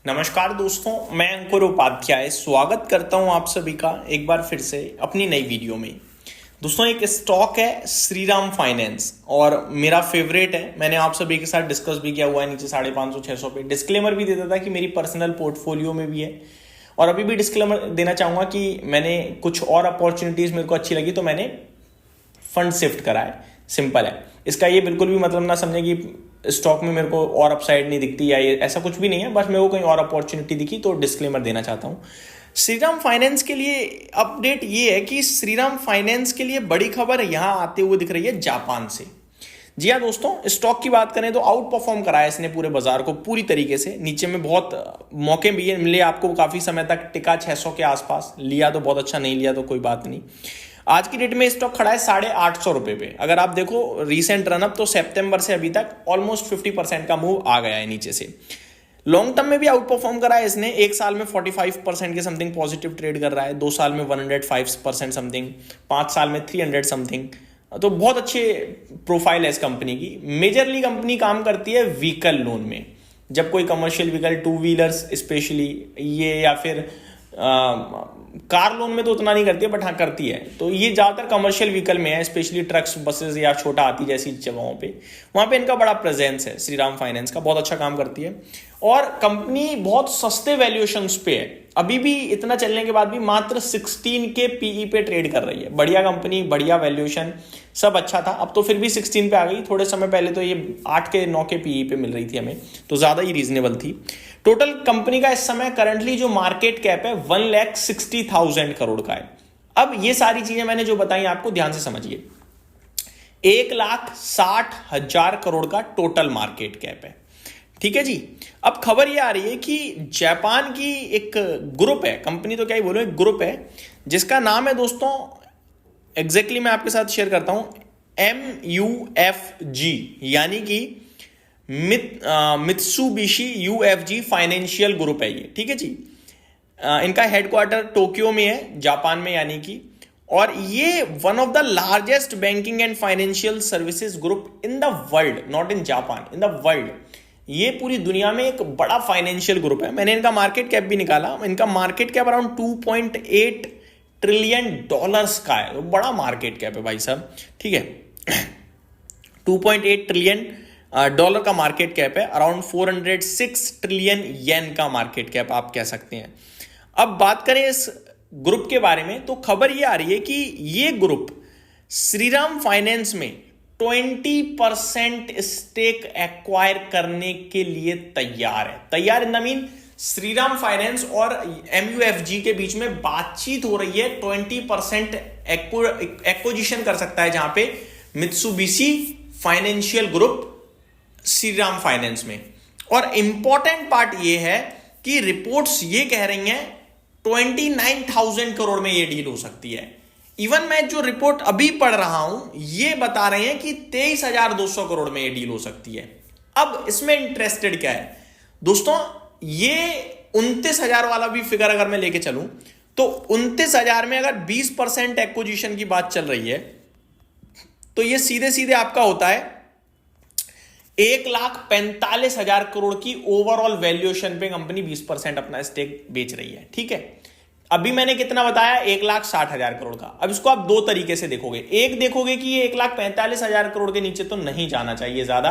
नमस्कार दोस्तों, मैं अंकुर उपाध्याय स्वागत करता हूं आप सभी का एक बार फिर से अपनी नई वीडियो में। दोस्तों, एक स्टॉक है श्रीराम फाइनेंस और मेरा फेवरेट है। मैंने आप सभी के साथ डिस्कस भी किया हुआ है नीचे 550-600 पे। डिस्क्लेमर भी देता था कि मेरी पर्सनल पोर्टफोलियो में भी है और अभी भी डिस्क्लेमर देना चाहूंगा कि मैंने कुछ और अपॉर्चुनिटीज मेरे को अच्छी लगी तो मैंने फंड शिफ्ट करा है। सिंपल है। इसका ये बिल्कुल भी मतलब ना समझे कि स्टॉक में मेरे को और अपसाइड नहीं दिखती या ये ऐसा कुछ भी नहीं है। बस मेरे को कहीं और अपॉर्चुनिटी दिखी तो डिस्क्लेमर देना चाहता हूं। श्रीराम फाइनेंस के लिए अपडेट ये है कि श्रीराम फाइनेंस के लिए बड़ी खबर यहां आते हुए दिख रही है जापान से। जी हाँ दोस्तों, स्टॉक की बात करें तो आउट परफॉर्म करा है इसने पूरे बाजार को पूरी तरीके से। नीचे में बहुत मौके भी मिले आपको, काफी समय तक टिका 600 के आसपास। लिया तो बहुत अच्छा, नहीं लिया तो कोई बात नहीं। आज की डेट में स्टॉक खड़ा है 850 रुपए पे। अगर आप देखो रीसेंट रनअप तो सितंबर से अभी तक ऑलमोस्ट 50% का मूव आ गया है नीचे से। लॉन्ग टर्म में भी आउट परफॉर्म करा है इसने। एक साल में 45% के समथिंग पॉजिटिव ट्रेड कर रहा है, 2 साल में 105% समथिंग, 5 साल में 300 समथिंग। तो बहुत अच्छे प्रोफाइल है इस कंपनी की। मेजरली कंपनी काम करती है व्हीकल लोन में। जब कोई कमर्शियल व्हीकल, 2 व्हीलर्स स्पेशली ये, या फिर कार लोन में तो उतना नहीं करती है बट हाँ करती है। तो ये ज्यादातर कमर्शियल व्हीकल में है, स्पेशली ट्रक्स, बसेस या छोटा हाथी जैसी जगहों पे। वहां पे इनका बड़ा प्रेजेंस है। श्रीराम फाइनेंस का बहुत अच्छा काम करती है और कंपनी बहुत सस्ते वैल्यूएशंस पे है। अभी भी इतना चलने के बाद भी मात्र 16 के पीई पे ट्रेड कर रही है। बढ़िया कंपनी, बढ़िया वैल्यूएशन, सब अच्छा था। अब तो फिर भी 16 पे आ गई। थोड़े समय पहले तो ये 8 के 9 के पीई पे मिल रही थी हमें, तो ज्यादा ही रीजनेबल थी। टोटल कंपनी का इस समय करंटली जो मार्केट कैप है 1,60,000 करोड़ का है। अब ये सारी चीजें मैंने जो बताई आपको ध्यान से समझिए। 1,60,000 करोड़ का टोटल मार्केट कैप है, ठीक है जी। अब खबर ये आ रही है कि जापान की एक ग्रुप है, कंपनी तो क्या ही बोलो, एक ग्रुप है जिसका नाम है दोस्तों, एग्जैक्टली मैं आपके साथ शेयर करता हूं, MUFG, यानी कि मित्सुबिशी UFG फाइनेंशियल ग्रुप है ये, ठीक है जी। इनका हेडक्वार्टर टोक्यो में है, जापान में यानी कि। और ये one of the largest banking and financial services group in the world, not in Japan, in the world. ये पूरी दुनिया में एक बड़ा फाइनेंशियल ग्रुप है। मैंने इनका मार्केट कैप भी निकाला। इनका मार्केट कैप अराउंड $2.8 ट्रिलियन का है। तो बड़ा मार्केट कैप है भाई साहब, ठीक है। 2.8 ट्रिलियन डॉलर का मार्केट कैप है। अराउंड 406 ट्रिलियन येन का मार्केट कैप आप कह सकते हैं। अब बात करें इस ग्रुप के बारे में तो खबर ये आ रही है कि ये ग्रुप श्रीराम फाइनेंस में 20% स्टेक एक्वायर करने के लिए तैयार है। तैयार in the mean Shriram finance और MUFG के बीच में बातचीत हो रही है। 20% एक्विजिशन कर सकता है जहां पे Mitsubishi financial group Shriram finance में। और इंपॉर्टेंट पार्ट ये है कि रिपोर्ट्स ये कह रही हैं 29,000 करोड़ में ये डील हो सकती है। इवन मैं जो रिपोर्ट अभी पढ़ रहा हूं ये बता रहे हैं कि 23,200 करोड़ में ये डील हो सकती है। अब इसमें इंटरेस्टेड क्या है दोस्तों, ये 29,000 वाला भी फिगर अगर मैं लेके चलूं तो 29,000 में अगर 20% एक्विजिशन की बात चल रही है तो ये सीधे सीधे आपका होता है 1,45,000 करोड़ की ओवरऑल वैल्यूएशन पे कंपनी 20% अपना स्टेक बेच रही है, ठीक है। अभी मैंने कितना बताया, 1,60,000 करोड़ का। अब इसको आप दो तरीके से देखोगे। एक देखोगे कि ये 1,45,000 करोड़ के नीचे तो नहीं जाना चाहिए ज्यादा,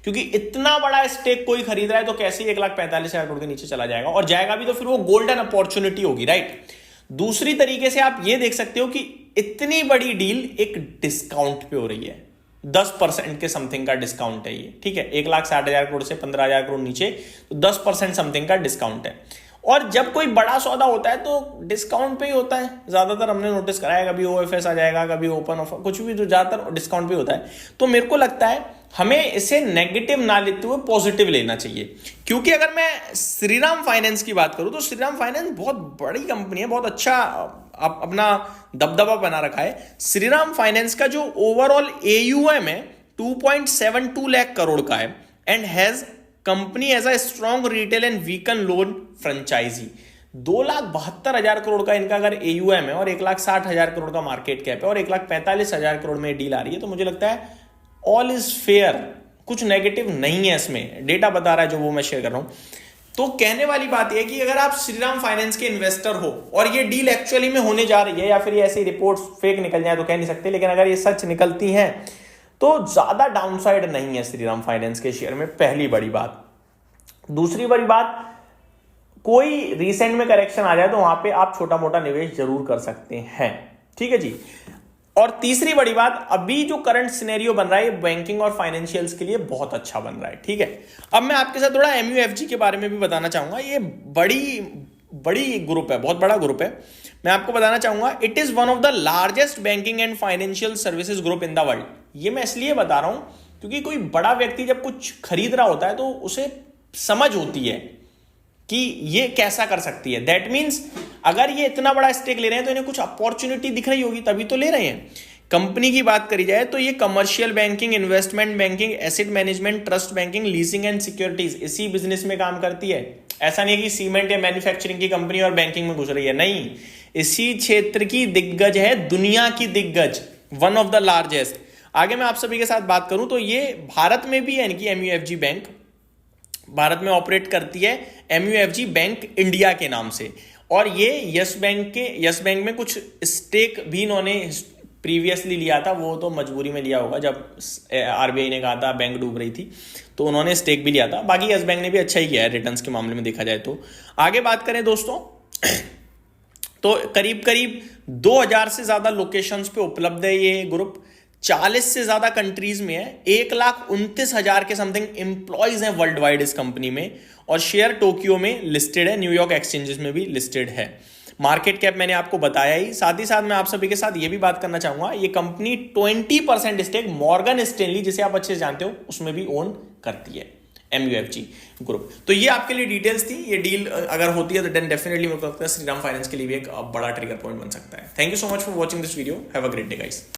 क्योंकि इतना बड़ा स्टेक कोई खरीद रहा है तो कैसे 1,45,000 करोड़ के नीचे चला जाएगा, और जाएगा भी तो फिर वो गोल्डन अपॉर्चुनिटी होगी, राइट। दूसरी तरीके से आप ये देख सकते हो कि इतनी बड़ी डील एक डिस्काउंट पे हो रही है। 10% के समथिंग का डिस्काउंट है ये, ठीक है। 1,60,000 करोड़ से 15,000 करोड़ नीचे तो 10% समथिंग का डिस्काउंट है। और जब कोई बड़ा सौदा होता है तो डिस्काउंट पे ही होता है ज्यादातर। हमने नोटिस करा है, कभी OFS आ जाएगा, कभी ओपन ऑफर, कुछ भी, तो ज्यादातर डिस्काउंट पे होता है। तो मेरे को लगता है हमें इसे नेगेटिव ना लेते हुए पॉजिटिव लेना चाहिए। क्योंकि अगर मैं श्रीराम फाइनेंस की बात करूं तो श्रीराम फाइनेंस बहुत बड़ी कंपनी है, बहुत अच्छा अपना दबदबा बना रखा है। श्रीराम फाइनेंस का जो ओवरऑल AUM है 2.72 लाख करोड़ का है and has company as a strong retail and vehicle loan franchise. 2,72,000 crore का इनका अगर AUM है और 1,60,000 करोड़ का मार्केट कैप है और 1,45,000 करोड़ में डील आ रही है, तो मुझे लगता है ऑल इज फेयर, कुछ नेगेटिव नहीं है इसमें। डेटा बता रहा है जो वो मैं शेयर कर रहा हूं। तो कहने वाली बात यह है कि अगर आप श्रीराम फाइनेंस के इन्वेस्टर हो और ये डील एक्चुअली में होने जा रही है, या फिर ये ऐसी रिपोर्ट्स फेक निकल जाए तो कह नहीं सकते, लेकिन अगर ये सच निकलती हैं तो ज्यादा डाउनसाइड नहीं है श्रीराम फाइनेंस के शेयर में, पहली बड़ी बात। दूसरी बड़ी बात, कोई रिसेंट में करेक्शन आ जाए तो वहां पे आप छोटा मोटा निवेश जरूर कर सकते हैं, ठीक है जी। और तीसरी बड़ी बात, अभी जो करंट सिनेरियो बन रहा है बैंकिंग और फाइनेंशियल्स के लिए बहुत अच्छा बन रहा है, ठीक है। अब मैं आपके साथ थोड़ा MUFG के बारे में भी बताना चाहूंगा। ये बड़ी ग्रुप है, बहुत बड़ा ग्रुप है। मैं आपको बताना चाहूंगा, it is one of the largest banking and financial services group in the world. ये मैं इसलिए बता रहा हूं क्योंकि कोई बड़ा व्यक्ति जब कुछ खरीद रहा होता है तो उसे समझ होती है कि ये कैसा कर सकती है। दैट मीन्स अगर ये इतना बड़ा स्टेक ले रहे हैं तो इन्हें कुछ अपॉर्चुनिटी दिख रही होगी, तभी तो ले रहे हैं। कंपनी की बात करी जाए तो ये commercial banking, investment banking, asset management, trust banking, leasing and securities, इसी बिजनेस में काम करती है। ऐसा नहीं है कि सीमेंट या मैन्युफैक्चरिंग की कंपनी और बैंकिंग में घुस रही है, नहीं, इसी क्षेत्र की दिग्गज है, दुनिया की दिग्गज, वन ऑफ द लार्जेस्ट। आगे मैं आप सभी के साथ बात करूं तो ये भारत में भी है, इनकी MUFG बैंक भारत में ऑपरेट करती है, MUFG बैंक इंडिया के नाम से। और ये यस बैंक में कुछ स्टेक भी इन्होंने प्रीवियसली लिया था, वो तो मजबूरी में लिया होगा जब RBI ने कहा था बैंक डूब रही थी, तो उन्होंने स्टेक भी लिया था। बाकी यस बैंक ने भी अच्छा ही किया है रिटर्न्स के मामले में देखा जाए तो। आगे बात करें दोस्तों तो करीब 2000 से ज्यादा लोकेशंस पे उपलब्ध है ये ग्रुप, 40 से ज्यादा कंट्रीज में है, 1,29,000 के समथिंग एम्प्लॉयज हैं वर्ल्ड वाइड इस कंपनी में, और शेयर टोक्यो में लिस्टेड है, न्यूयॉर्क एक्सचेंजेस में भी लिस्टेड है। मार्केट कैप मैंने आपको बताया ही। साथ ही साथ मैं आप सभी के साथ ये भी बात करना चाहूंगा, ये कंपनी 20% स्टेक मॉर्गन स्टैनली, जिसे आप अच्छे से जानते हो, उसमें भी ओन करती है, MUFG ग्रुप। तो ये आपके लिए डिटेल्स थी। ये डील अगर होती है तो देन डेफिनेटली मेरे को लगता है श्रीराम फाइनेंस के लिए भी एक बड़ा ट्रिगर पॉइंट बन सकता है। Thank you so much for watching this video. Have a great day guys.